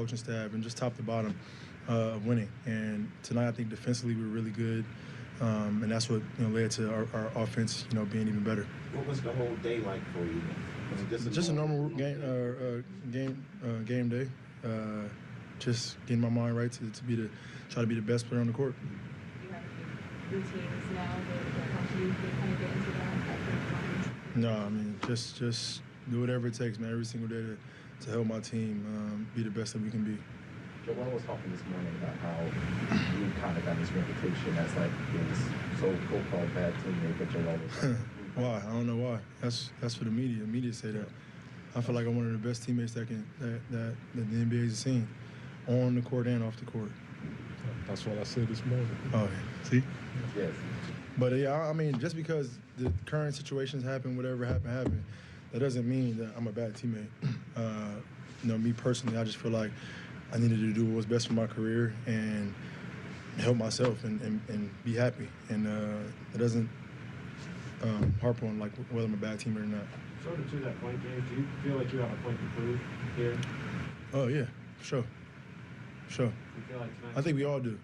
coaching staff, and just top to bottom of winning. And tonight, I think defensively we were really good, and that's what led to our offense being even better. What was the whole day like for you? Was it just a normal game day? Just getting my mind right to try to be the best player on the court. Do you have any routines now that help you kind of get into that? No, I mean just do whatever it takes, man. Every single day to help my team be the best that we can be. Joel was talking this morning about how you kind of got this reputation as like this so-called bad teammate, but Joel was why? I don't know why. That's for the media. The media say that. I feel like I'm one of the best teammates that the NBA's seen, on the court and off the court. That's what I said this morning. Oh, yeah. See? Yes. But yeah, I mean, just because the current situations happen, whatever happened, that doesn't mean that I'm a bad teammate. Me personally, I just feel like I needed to do what was best for my career and help myself and be happy. And it doesn't harp on like whether I'm a bad teammate or not. Sort of to that point, James, do you feel like you have a point to prove here? Oh yeah, sure. Do you feel like tonight? I think we all do. Do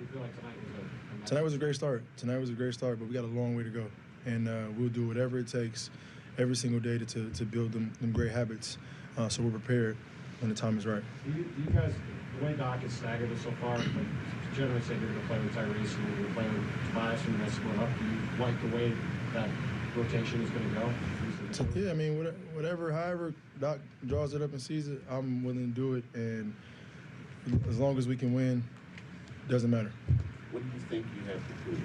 you feel like tonight was a Tonight was a great start. But we got a long way to go, and we'll do whatever it takes every single day to build them great habits, so we're prepared when the time is right. Do you guys, the way Doc has staggered it so far, like generally said you're going to play with Tyrese and you're going to play with Tobias and you're going to split up. Do you like the way that rotation is going to go? Yeah, I mean, however Doc draws it up and sees it, I'm willing to do it, and as long as we can win, it doesn't matter. What do you think you have to prove?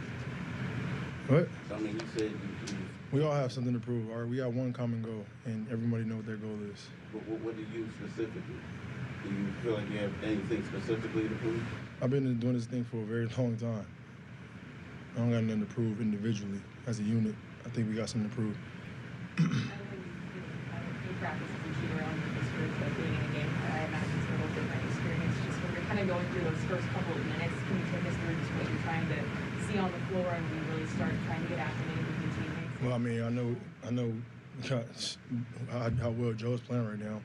What? So, I mean, you said you we all have something to prove. We got one common goal, and everybody knows what their goal is. What do you specifically? Do you feel like you have anything specifically to prove? I've been doing this thing for a very long time. I don't got nothing to prove individually. As a unit, I think we got something to prove. I don't think you practice as a shooter on the experience of being in a game. I imagine it's a little different experience. Just when you're kind of going through those first couple of minutes, can you take us through just what you're trying to see on the floor and we really start trying to get acclimated with your teammates? Well, I mean, I know how well Joe's playing right now.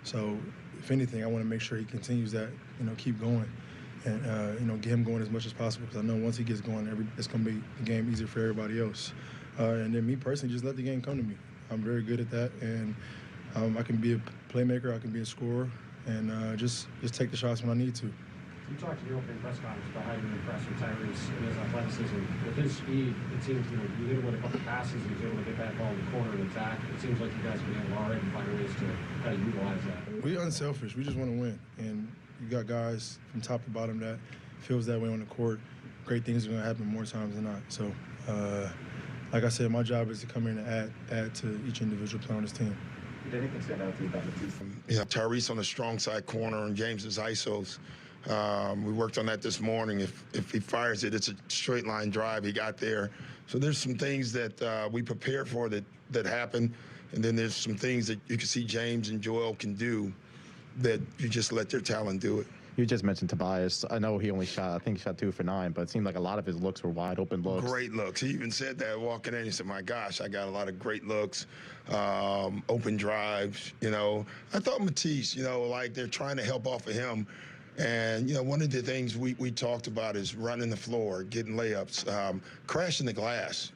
So, if anything, I want to make sure he continues that, keep going, and get him going as much as possible. Because I know once he gets going, it's going to be the game easier for everybody else. And then me personally, just let the game come to me. I'm very good at that, and I can be a playmaker, I can be a scorer, and just take the shots when I need to. You talked in your opening press conference about how you were impressed with Tyrese and his athleticism. With his speed, it seems you hit him with a couple passes, he was able to get that ball in the corner and attack. It seems like you guys have been able to already find ways to kind of utilize that. We're unselfish. We just want to win, and you got guys from top to bottom that feels that way on the court. Great things are going to happen more times than not. So, like I said, my job is to come in and add to each individual player on this team. Did anything stand out to you about the two? Tyrese on the strong side corner and James's ISOs. We worked on that this morning. If he fires it, it's a straight line drive. He got there. So there's some things that we prepare for that happen, and then there's some things that you can see James and Joel can do that you just let their talent do it. You just mentioned Tobias. I know he only shot 2 for 9, but it seemed like a lot of his looks were wide open looks. Great looks. He even said that walking in. He said, my gosh, I got a lot of great looks, open drives, I thought Matisse, like they're trying to help off of him. And, one of the things we talked about is running the floor, getting layups, crashing the glass,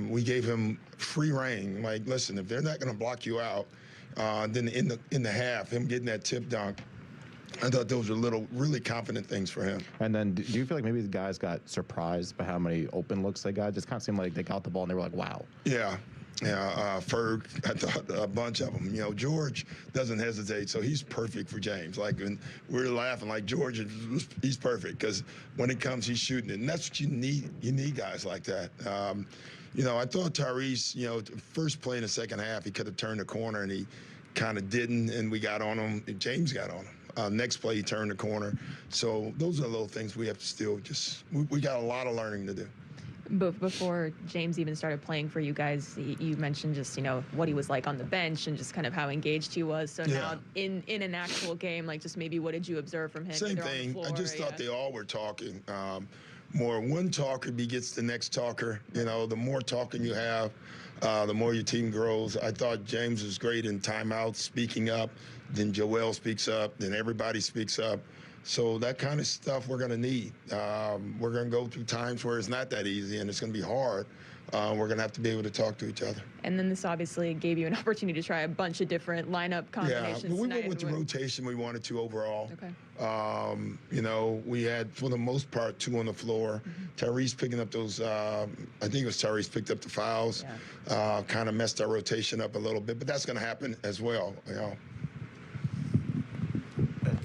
We gave him free reign. Like, listen, if they're not going to block you out, then in the half, him getting that tip dunk, I thought those were really confident things for him. And then do you feel like maybe the guys got surprised by how many open looks they got? Just kind of seemed like they got the ball and they were like, wow. Yeah, Ferg, I thought a bunch of them. George doesn't hesitate, so he's perfect for James. Like, when we're laughing, like, George, he's perfect because when it comes, he's shooting it. And that's what you need. You need guys like that. I thought Tyrese, first play in the second half, he could have turned the corner, and he kind of didn't, and we got on him, and James got on him. Next play, he turned the corner. So those are little things we have to still we got a lot of learning to do. But before James even started playing for you guys, you mentioned just, what he was like on the bench and just kind of how engaged he was. So now in an actual game, like, just maybe what did you observe from him? Same thing. I just thought they all were talking. More one talker begets the next talker. The more talking you have, the more your team grows. I thought James was great in timeouts, speaking up. Then Joel speaks up. Then everybody speaks up. So that kind of stuff we're going to need. We're going to go through times where it's not that easy and it's going to be hard. We're going to have to be able to talk to each other. And then this obviously gave you an opportunity to try a bunch of different lineup combinations. Yeah, but we tonight went with the rotation we wanted to overall. Okay. You know, we had, for the most part, 2 on the floor. Tyrese picking up those, I think it was Tyrese picked up the fouls, kind of messed our rotation up a little bit, but that's going to happen as well, you know.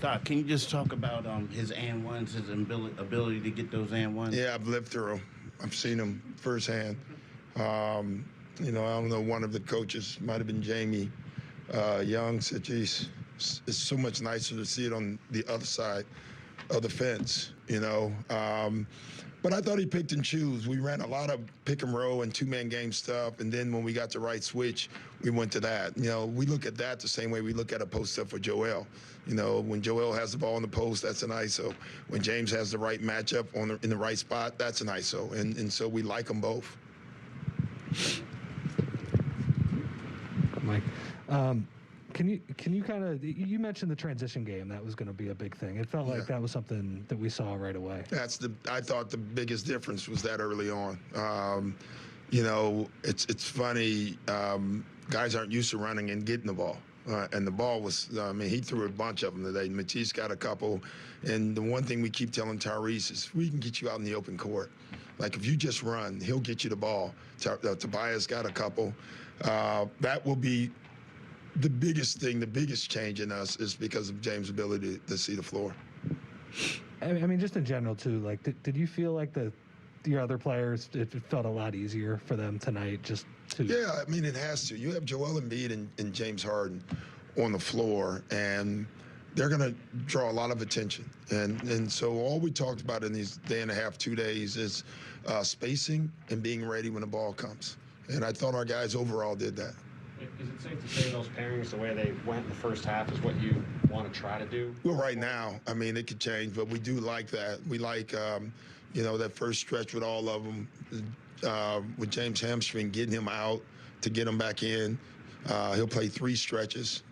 Doc, can you just talk about his and ones, his ability to get those and ones? Yeah, I've lived through them. I've seen them firsthand. You know, I don't know, one of the coaches, might have been Jamie Young, said, geez, it's so much nicer to see it on the other side of the fence, you know. But I thought he picked and choose. We ran a lot of pick and roll and 2-man game stuff, and then when we got the right switch, we went to that. You know, we look at that the same way we look at a post up for Joel. You know, when Joel has the ball in the post, that's an ISO. When James has the right matchup in the right spot, that's an ISO. And so we like them both. Mike, can you kind of, you mentioned the transition game, that was going to be a big thing. It felt like that was something that we saw right away. I thought the biggest difference was that early on. You know, it's funny, guys aren't used to running and getting the ball. And the ball was, I mean, he threw a bunch of them today. Matisse got a couple. And the one thing we keep telling Tyrese is we can get you out in the open court. Like, if you just run, he'll get you the ball. Tobias got a couple. That will be the biggest thing, the biggest change in us is because of James' ability to see the floor. I mean, just in general, too, like, did you feel like your other players, it felt a lot easier for them tonight just to... Yeah, I mean, it has to. You have Joel Embiid and James Harden on the floor, and they're going to draw a lot of attention. And so all we talked about in these day and a half, 2 days is spacing and being ready when the ball comes. And I thought our guys overall did that. Is it safe to say those pairings, the way they went in the first half, is what you want to try to do? Well, right now, I mean, it could change, but we do like that. We like, you know, that first stretch with all of them, with James hamstring, getting him out to get him back in. He'll play 3 stretches,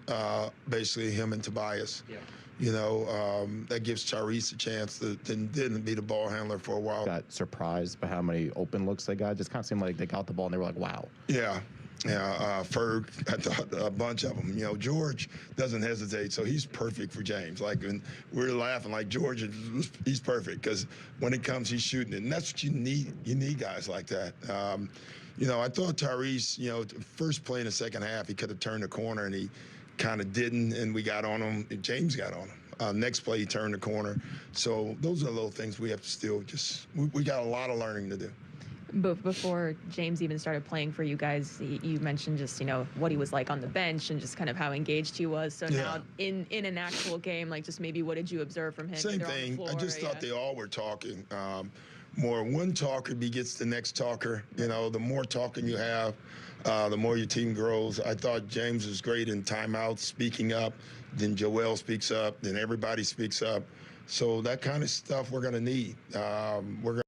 basically him and Tobias. Yeah. You know, that gives Tyrese a chance to didn't be the ball handler for a while. Got surprised by how many open looks they got. Just kind of seemed like they got the ball and they were like, wow. Yeah. Yeah, Ferg, I thought a bunch of them. You know, George doesn't hesitate, so he's perfect for James. Like, when we're laughing, like, George, he's perfect because when it comes, he's shooting it. And that's what you need. You need guys like that. You know, I thought Tyrese, you know, first play in the second half, he could have turned the corner, and he kind of didn't, and we got on him, and James got on him. Next play, he turned the corner. So those are the little things we have to still just, we got a lot of learning to do. But before James even started playing for you guys, you mentioned just, you know, what he was like on the bench and just kind of how engaged he was. So now in an actual game, like, just maybe what did you observe from him? Same thing. Floor, I just thought they all were talking. More one talker begets the next talker. You know, the more talking you have, the more your team grows. I thought James was great in timeouts, speaking up. Then Joel speaks up. Then everybody speaks up. So that kind of stuff we're going to need. We're